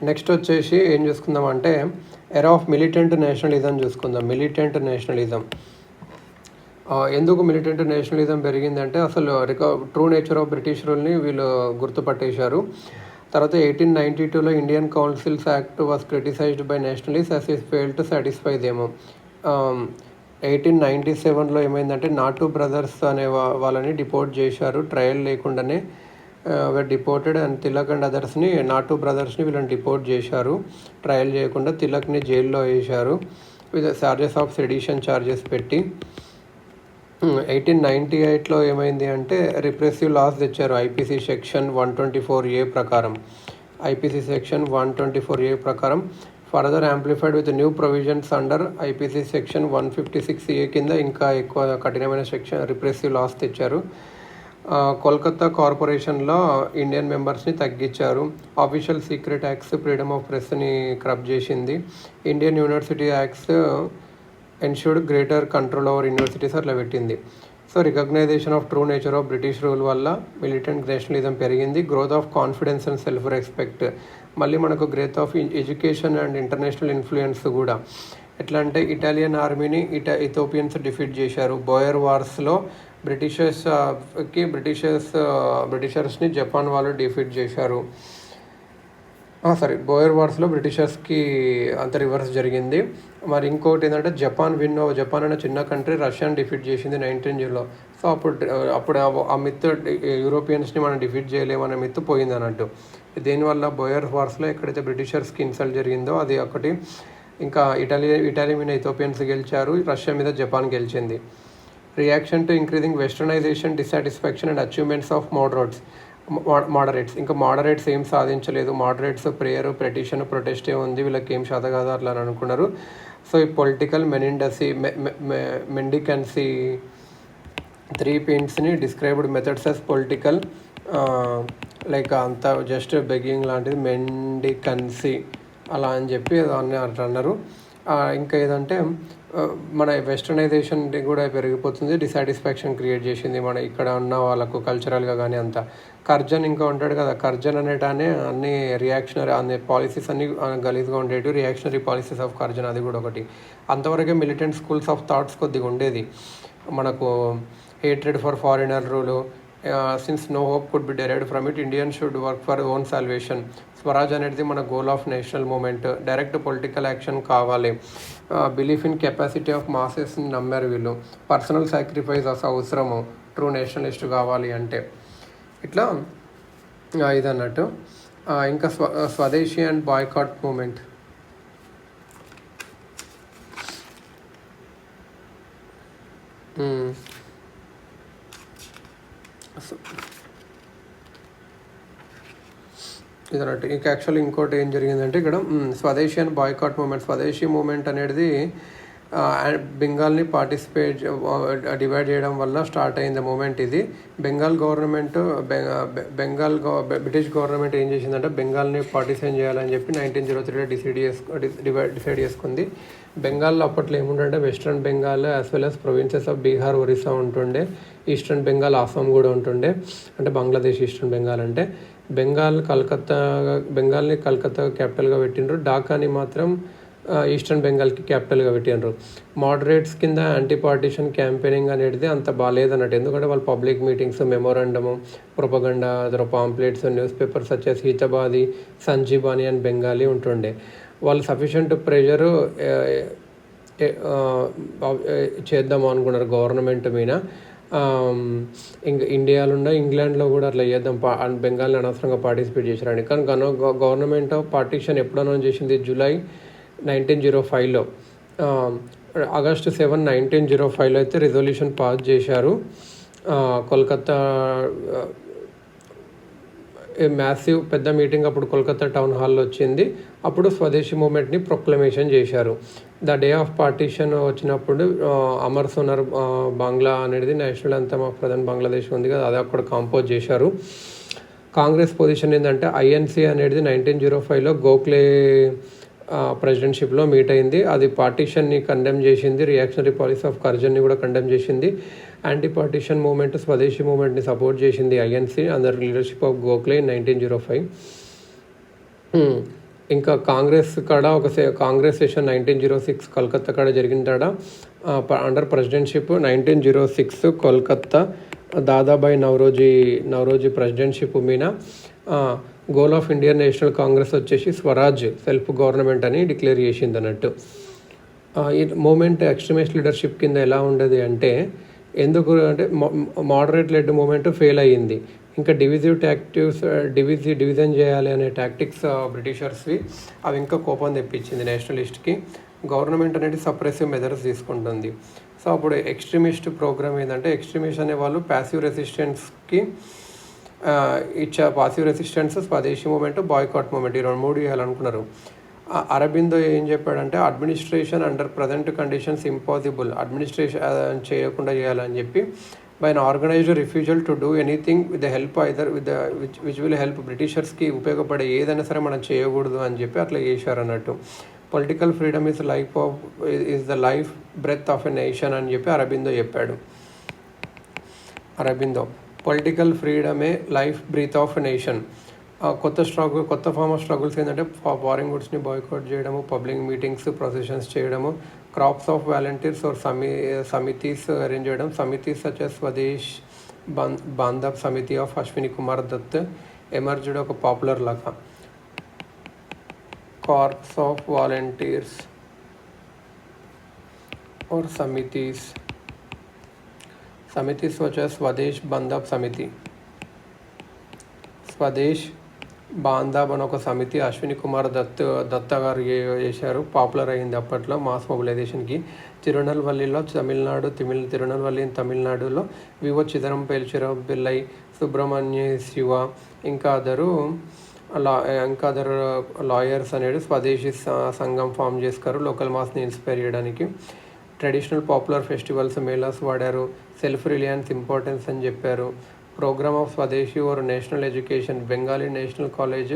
Next వచ్చేసి ఏం చూసుకుందాం అంటే ఎరా ఆఫ్ మిలిటెంట్ నేషనలిజం చూసుకుందాం. మిలిటెంట్ నేషనలిజం ఎందుకు మిలిటెంట్ నేషనలిజం పెరిగిందంటే అసలు ట్రూ నేచర్ ఆఫ్ బ్రిటిష్ రూల్ని వీళ్ళు గుర్తుపట్టేశారు. తర్వాత 1892లో Indian councils act was criticized by nationalist as it fail to satisfy దేమో. 1897లో ఏమైందంటే నాటు బ్రదర్స్ అనే వాళ్ళని డిపోర్ట్ చేశారు ట్రయల్ లేకుండానే. డిపోర్టెడ్ అండ్ తిలక్ అండ్ అదర్స్ని నాటు బ్రదర్స్ని వీళ్ళని డిపోర్ట్ చేశారు ట్రయల్ చేయకుండా. తిలక్ని జైల్లో వేశారు with charges of sedition charges పెట్టి. 1898లో ఏమైంది అంటే రిప్రెసివ్ లాస్ తెచ్చారు ఐపీసీ సెక్షన్ 124A ప్రకారం. ఐపీసీ సెక్షన్ 124A ప్రకారం further amplified with new provisions under IPC section 156A కింద ఇంకా ఎక్కువ కఠినమైన సెక్షన్ రిప్రెసివ్ లాస్ తెచ్చారు. కోల్కతా కార్పొరేషన్లో ఇండియన్ మెంబర్స్ని తగ్గించారు. Official secret acts freedom of ప్రెస్ని క్రబ్ చేసింది. Indian university acts ensured greater control over universities అట్లా పెట్టింది. So recognization of true nature of British rule వల్ల మిలిటెంట్ నేషనలిజం పెరిగింది. Growth of confidence and self respect. మళ్ళీ మనకు growth of education and international influence కూడా. ఎట్లా అంటే ఇటాలియన్ ఆర్మీని ఇథోపియన్స్ డిఫీట్ చేశారు. బోయర్ వార్స్లో బ్రిటిషర్స్ని జపాన్ వాళ్ళు డిఫీట్ చేశారు. బోయర్ వార్స్లో బ్రిటిషర్స్కి అంత రివర్స్ జరిగింది. మరి ఇంకోటి ఏంటంటే జపాన్ అనే చిన్న కంట్రీ రష్యాని డిఫీట్ చేసింది 1900లో. సో అప్పుడు ఆ మిత్ యూరోపియన్స్ని మనం డిఫీట్ చేయలేమనే మిత్ పోయింది అన్నట్టు. దీనివల్ల బోయర్ వార్స్లో ఎక్కడైతే బ్రిటిషర్స్కి ఇన్సల్ట్ జరిగిందో అది ఒకటి. ఇంకా ఇటాలీ మీద ఇథోపియన్స్ గెలిచారు, రష్యా మీద జపాన్ గెలిచింది. Reaction to increasing westernisation, dissatisfaction and achievements of moderates. ఇంకా మోడరేట్స్ ఏం సాధించలేదు. మోడరేట్స్ ప్రేయర్, పెటిషన్, ప్రొటెస్టే ఉంది, వీళ్ళకి ఏం శాత కాదు అట్లా అని అనుకున్నారు. సో ఈ పొలిటికల్ మెండికన్సీ 3 పాయింట్స్ని described methods as political like అంతా జస్ట్ బెగ్గింగ్ లాంటిది మెండికన్సీ అలా అని చెప్పి దాన్ని అట్లా అన్నారు. ఇంకా ఏదంటే మన వెస్టర్నైజేషన్ కూడా పెరిగిపోతుంది, డిసాటిస్ఫాక్షన్ క్రియేట్ చేసింది మన ఇక్కడ ఉన్న వాళ్ళకు కల్చరల్గా కానీ అంతా. కర్జన్ ఇంకా ఉంటాడు కదా, కర్జన్ అనేటానే అన్ని రియాక్షనరీ అనే పాలసీస్ అన్ని గలీజ్గా ఉండేవి. రియాక్షనరీ పాలసీస్ ఆఫ్ కర్జన్ అది కూడా ఒకటి. అంతవరకే మిలిటెంట్ స్కూల్స్ ఆఫ్ థాట్స్ కొద్దిగా ఉండేది మనకు. Hatred for foreigner rule, since no hope could be derived from it, Indian should work for own salvation. Swaraj అనేది మన goal of national movement. Direct political action కావాలి. బిలీఫ్ ఇన్ కెపాసిటీ ఆఫ్ మాసెస్ని నమ్మారు వీళ్ళు. Personal sacrifice అవసరము true nationalist కావాలి అంటే. ఇట్లా ఇదన్నట్టు. ఇంకా స్వదేశీ అండ్ బాయ్కాట్ మూమెంట్. ఇదన్నట్టు. ఇంకా యాక్చువల్లీ ఇంకోటి ఏం జరిగిందంటే ఇక్కడ స్వదేశీ అండ్ బాయ్కాట్ మూమెంట్. స్వదేశీ మూమెంట్ అనేది బెంగాల్ని డివైడ్ చేయడం వల్ల స్టార్ట్ అయింది మూమెంట్ ఇది. బెంగాల్ గవర్నమెంట్ బ్రిటిష్ గవర్నమెంట్ ఏం చేసిందంటే బెంగాల్ని పార్టిసైన్ చేయాలని చెప్పి 1903లో డిసైడ్ చేసుకుంది. బెంగాల్లో అప్పట్లో ఏముంటుంటే western Bengal as well as provinces of Bihar, Orissa ఉంటుండే. ఈస్టర్న్ బెంగాల్, అస్సాం కూడా ఉంటుండే, అంటే బంగ్లాదేశ్ ఈస్టర్న్ బెంగాల్ అంటే. బెంగాల్ని కలకత్తా క్యాపిటల్గా పెట్టిండ్రు. ఢాకాని మాత్రం ఈస్టర్న్ బెంగాల్కి క్యాపిటల్గా పెట్టిండ్రు. మోడరేట్స్ కింద యాంటీ పార్టిషన్ క్యాంపెయినింగ్ అనేది అంత బాగాలేదన్నట్టు. ఎందుకంటే వాళ్ళు public meetings, memorandum, propaganda, pamphlets, newspapers వచ్చేసి హితబాది, సంజీబాని అండ్ బెంగాలీ ఉంటుండే. వాళ్ళు సఫిషియంట్ ప్రెషరు చేద్దాం అనుకున్నారు గవర్నమెంట్ మీద. ఇంకా ఇంగ్లాండ్లో కూడా అట్లా చేద్దాం బెంగాల్ని అనవసరంగా పార్టిసిపేట్ చేశారని. కానీ గవర్నమెంట్ ఆఫ్ పార్టిషన్ ఎప్పుడు అనౌన్స్ చేసింది? జూలై 1905లో. ఆగస్టు 7, 1905లో అయితే రిజల్యూషన్ పాస్ చేశారు. కోల్కతా మ్యాసివ్ పెద్ద మీటింగ్ అప్పుడు కోల్కతా టౌన్ హాల్లో వచ్చింది. అప్పుడు స్వదేశీ మూమెంట్ని ప్రొక్లమేషన్ చేశారు. ద డే ఆఫ్ పార్టిషన్ వచ్చినప్పుడు అమర్ సోనర్ బంగ్లా అనేది national anthem of present Bangladesh ఉంది కదా, అది అక్కడ కంపోజ్ చేశారు. కాంగ్రెస్ పొజిషన్ ఏంటంటే ఐఎన్సీ అనేది 1905లో గోఖలే ప్రెసిడెంట్షిప్లో మీట్ అయింది. అది పార్టిషన్ని కండెమ్ చేసింది. రియాక్షనరీ పాలసీ ఆఫ్ కర్జన్ని కూడా కండెమ్ చేసింది. యాంటీ పార్టిషన్ మూమెంట్, స్వదేశీ మూమెంట్ని సపోర్ట్ చేసింది INC under leadership of Gokhale in 1905. ఇంకా కాంగ్రెస్ కాడ కాంగ్రెస్ సెషన్ 1906 కోల్కత్తా కాడ జరిగిందాడ under presidentship 1906 Kolkata Dadabhai Naoroji presidentship మీద గోల్ ఆఫ్ ఇండియన్ నేషనల్ కాంగ్రెస్ వచ్చేసి స్వరాజ్ సెల్ఫ్ గవర్నమెంట్ అని డిక్లేర్ చేసింది అన్నట్టు. ఈ మూమెంట్ ఎక్స్ట్రీమిస్ట్ లీడర్షిప్ కింద ఎలా ఉండదు అంటే ఎందుకు అంటే మోడరేట్ లెడ్ మూమెంట్ ఫెయిల్ అయ్యింది. ఇంకా డివిజన్ చేయాలి అనే టాక్టిక్స్ బ్రిటిషర్స్వి అవి ఇంకా కోపం తెప్పించింది నేషనలిస్ట్కి. గవర్నమెంట్ అనేది సప్రెసివ్ మెజర్స్ తీసుకుంటుంది. సో అప్పుడు ఎక్స్ట్రీమిస్ట్ ప్రోగ్రామ్ ఏంటంటే ఎక్స్ట్రీమిస్ట్ అనే వాళ్ళు పాసివ్ రెసిస్టెన్స్కి passive resistance, Swadeshi movement, boycott movement ఈ 3 చేయాలనుకున్నారు. అరబిందో ఏం చెప్పాడంటే administration under present conditions impossible, administration చేయకుండా చేయాలని చెప్పి by an organized refusal to do anything with the help either which will help బ్రిటిషర్స్కి ఉపయోగపడే ఏదైనా సరే మనం చేయకూడదు అని చెప్పి అట్లా చేశారు అన్నట్టు. Political freedom is the life breath of a nation అని చెప్పి అరబిందో చెప్పాడు. అరబిందో పొలిటికల్ ఫ్రీడమే life breath of a nation. కొత్త ఫార్మ్ ఆఫ్ స్ట్రగుల్స్ ఏంటంటే ఫారిన్ గుడ్స్ని బాయ్కాట్ చేయడము, పబ్లిక్ మీటింగ్స్, ప్రొసెషన్స్ చేయడము, క్రాప్స్ ఆఫ్ వాలంటీర్స్ ఆర్ సమితీస్ అరేంజ్ చేయడం. సమితీస్ such as Swadesh Bandhab Samiti of Ashwini Kumar Dutt emerged ఒక పాపులర్ లాగా. కార్ప్స్ ఆఫ్ వాలంటీర్స్ ఆర్ సమితీస్ వచ్చి స్వదేశ్ బాంధవ్ సమితి, స్వదేశ్ బాంధవ్ అని ఒక సమితి అశ్విని కుమార్ దత్త గారు చేశారు. పాపులర్ అయింది అప్పట్లో మాస్ మొబిలైజేషన్కి. తిరునల్వల్లిలో తమిళనాడులో వివో చిదంబరం పిల్లై, సుబ్రహ్మణ్య శివ ఇంకా అదరు లాయర్స్ అనేది స్వదేశీ సంఘం ఫామ్ చేశారు లోకల్ మాస్ని ఇన్స్పైర్ చేయడానికి. ట్రెడిషనల్ పాపులర్ ఫెస్టివల్స్ మేళాస్ వాడారు. సెల్ఫ్ రిలయన్స్ ఇంపార్టెన్స్ అని చెప్పారు. Programme of Swadeshi or national education, Bengali national college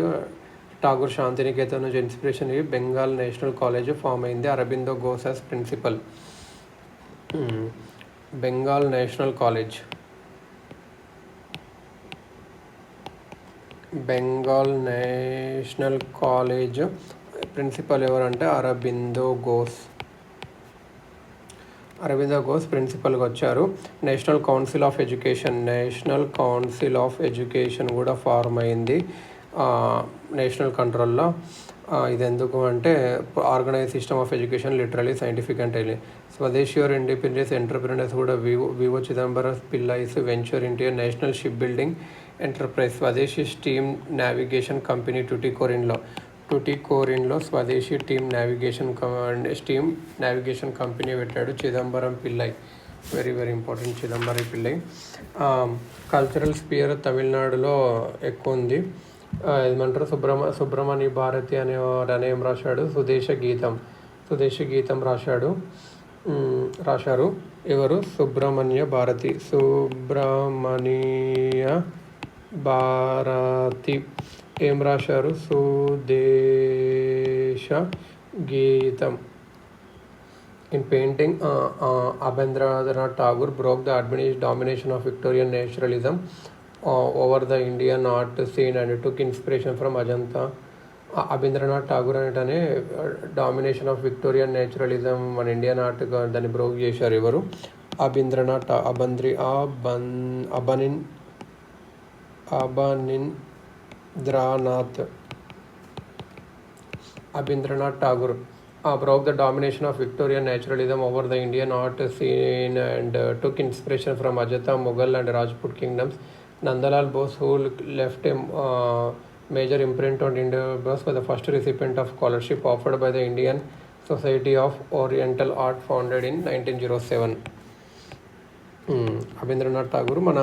Tagore Shantiniketan నుంచి ఇన్స్పిరేషన్ అయ్యి బెంగాల్ నేషనల్ కాలేజ్ ఫామ్ అయింది. Aurobindo Ghose as principal. Bengal national college principal ఎవరంటే అరబిందో ఘోష్ ప్రిన్సిపల్గా వచ్చారు. నేషనల్ కౌన్సిల్ ఆఫ్ ఎడ్యుకేషన్ కూడా ఫార్మ్ అయింది నేషనల్ కంట్రోల్లో. ఇది ఎందుకు అంటే organize system of education literally scientific and Swadeshi or independence entrepreneurs కూడా VO Chidambaram Pillai's venture into national ship building enterprise. Swadeshi steam navigation company టుటికోరిన్లో స్వదేశీ స్టీమ్ నావిగేషన్ కంపెనీ పెట్టాడు Chidambaram Pillai. Very very important Chidambaram Pillai. Cultural sphere తమిళనాడులో ఎక్కువ ఉంది. ఏమంటారు సుబ్రహ్మణ్య భారతి ఏం రాశాడు, స్వదేశీ గీతం రాశారు ఎవరు, సుబ్రహ్మణ్య భారతి ఏం రాశారు, సుదేశ గీతం. In painting, Abhindranath Tagore broke the domination of Victorian naturalism over the Indian art scene and took inspiration from Ajanta. Abanindranath Tagore అనేటనే డామినేషన్ ఆఫ్ విక్టోరియన్ నేచురలిజం మన ఇండియన్ ఆర్ట్ దాన్ని బ్రోక్ చేశారు ఎవరు, అబింద్రనాథ్ Tagore broke the domination of Victorian naturalism over the Indian art scene and took inspiration from Ajanta, Mughal and Rajput kingdoms. Nandalal Bose, who left a major imprint on India, was the first recipient of scholarship offered by the Indian Society of Oriental Art founded in 1907. అబింద్రనాథ్ Tagore మన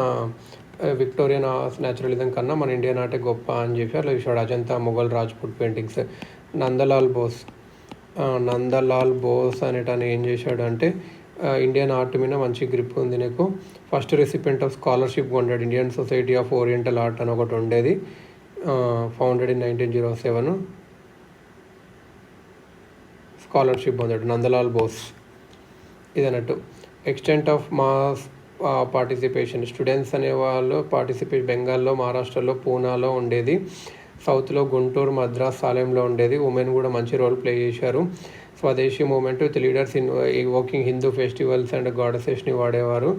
Victorian naturalism కన్నా మన Indian ఆర్టే గొప్ప అని చెప్పి అట్లా చూసాడు. Ajanta, Mughal, Rajput paintings. Nandalal Bose అనేటని ఏం చేశాడు అంటే ఇండియన్ ఆర్ట్ మీద మంచి గ్రిప్ ఉంది నీకు, ఫస్ట్ రెసిపెంట్ ఆఫ్ స్కాలర్షిప్ పొందాడు. Indian society of oriental art అని ఒకటి ఉండేది, ఫౌండెడ్ ఇన్ 1907. స్కాలర్షిప్ పొందాడు నందలాల్ బోస్. ఇదన్నట్టు extent of mass participation, students అనేవాళ్ళు బెంగాల్లో, మహారాష్ట్రలో, పూనాలో ఉండేది. సౌత్లో గుంటూరు, మద్రాస్, సాలెంలో ఉండేది. ఉమెన్ కూడా మంచి రోల్ ప్లే చేశారు. Swadeshi movement with leaders in working Hindu festivals and గాడెసెస్ని వాడేవారు.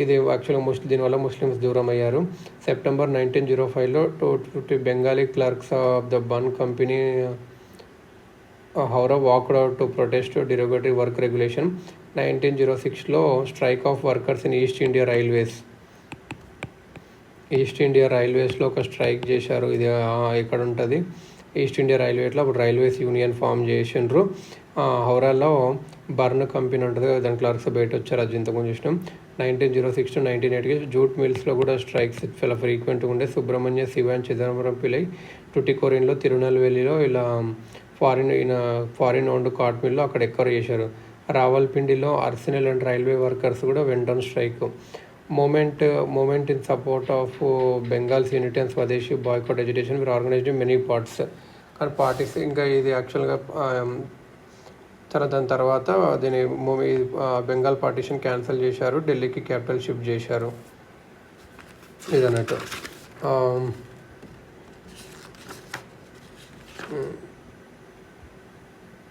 ఇది యాక్చువల్గా దీనివల్ల ముస్లిమ్స్ దూరం అయ్యారు. సెప్టెంబర్ 1905లో 250 Bengali clerks of the Burn company Howrah walked out to protest derogatory work regulation. 1906లో strike of workers in East India రైల్వేస్లో ఒక స్ట్రైక్ చేశారు. ఇది ఇక్కడ ఉంటుంది ఈస్ట్ ఇండియా రైల్వేస్లో. అప్పుడు రైల్వేస్ యూనియన్ ఫామ్ చేసిండ్రు. హౌరాలో బర్న్ కంపెనీ ఉంటుంది, దాని క్లర్క్స్ బయట వచ్చారు. అది ఇంతకుముందు చూసినాం. 1906 to 1908 జూట్ మిల్స్లో కూడా స్ట్రైక్స్ చాలా ఫ్రీక్వెంట్గా ఉండే. సుబ్రహ్మణ్య, శివ అండ్ చిదంబరం పిల్లై టుటికోరిన్లో, తిరునెల్వేలిలో ఇలా ఫారిన్ ఓన్డ్ కాట్ మిల్లో అక్కడ ఎక్కువ చేశారు. రావల్పిండిలో అర్సెనల్ అండ్ రైల్వే వర్కర్స్ కూడా went on strike. Movement in support of Bengal's unity and Swadeshi boycott education were organised in many parts. కానీ పార్టీస్ ఇంకా ఇది యాక్చువల్గా దాని తర్వాత దీని బెంగాల్ పార్టీషన్ క్యాన్సిల్ చేశారు, ఢిల్లీకి క్యాపిటల్ షిఫ్ట్ చేశారు. ఇదన్నట్టు